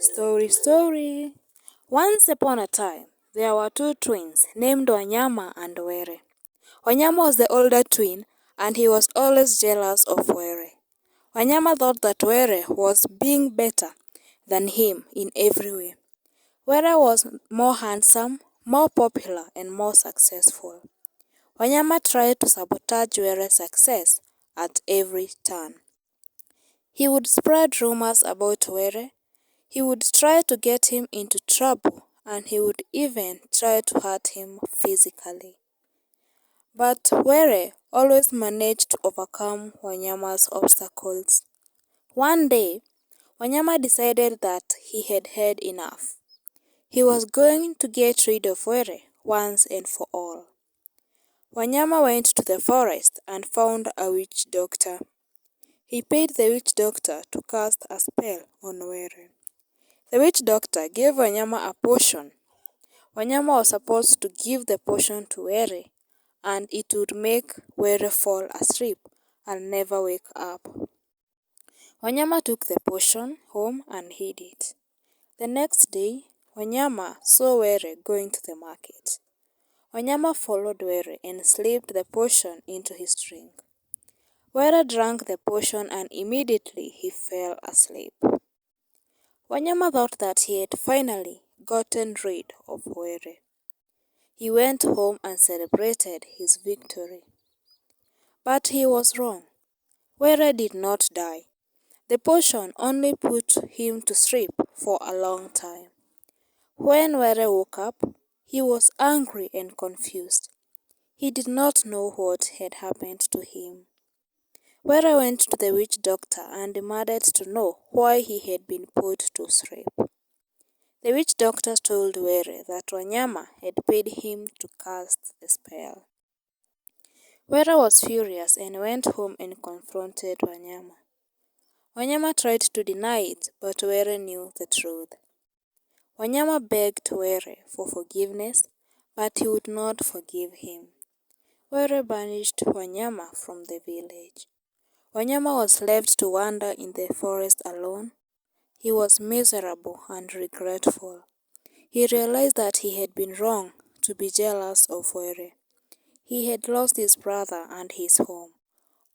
Story. Once upon a time, there were two twins named Wanyama and Were. Wanyama was the older twin, and he was always jealous of Were. Wanyama thought that Were was being better than him in every way. Were was more handsome, more popular, and more successful. Wanyama tried to sabotage Were's success at every turn. He would spread rumors about Were. He would try to get him into trouble, and he would even try to hurt him physically. But Were always managed to overcome Wanyama's obstacles. One day, Wanyama decided that he had had enough. He was going to get rid of Were once and for all. Wanyama went to the forest and found a witch doctor. He paid the witch doctor to cast a spell on Were. The witch doctor gave Wanyama a potion. Wanyama was supposed to give the potion to Were, and it would make Were fall asleep and never wake up. Wanyama took the potion home and hid it. The next day, Wanyama saw Were going to the market. Wanyama followed Were and slipped the potion into his drink. Were drank the potion and immediately he fell asleep. Wanyama thought that he had finally gotten rid of Were. He went home and celebrated his victory. But he was wrong. Were did not die. The potion only put him to sleep for a long time. When Were woke up, he was angry and confused. He did not know what had happened to him. Were went to the witch doctor and demanded to know why he had been put to sleep. The witch doctor told Were that Wanyama had paid him to cast the spell. Were was furious and went home and confronted Wanyama. Wanyama tried to deny it, but Were knew the truth. Wanyama begged Were for forgiveness, but he would not forgive him. Were banished Wanyama from the village. Wanyama was left to wander in the forest alone. He was miserable and regretful. He realized that he had been wrong to be jealous of Were. He had lost his brother and his home,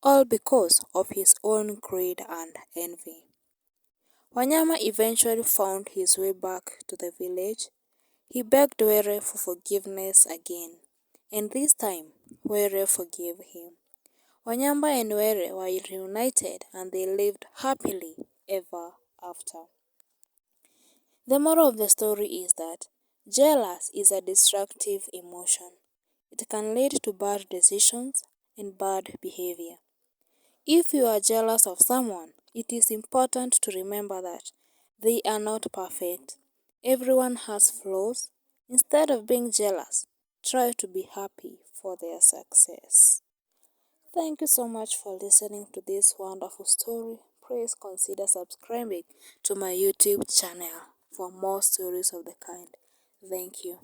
all because of his own greed and envy. Wanyama eventually found his way back to the village. He begged Were for forgiveness again, and this time Were forgave him. Wanyama and Were were reunited and they lived happily ever after. The moral of the story is that jealous is a destructive emotion. It can lead to bad decisions and bad behavior. If you are jealous of someone, it is important to remember that they are not perfect. Everyone has flaws. Instead of being jealous, try to be happy for their success. Thank you so much for listening to this wonderful story. Please consider subscribing to my YouTube channel for more stories of the kind. Thank you.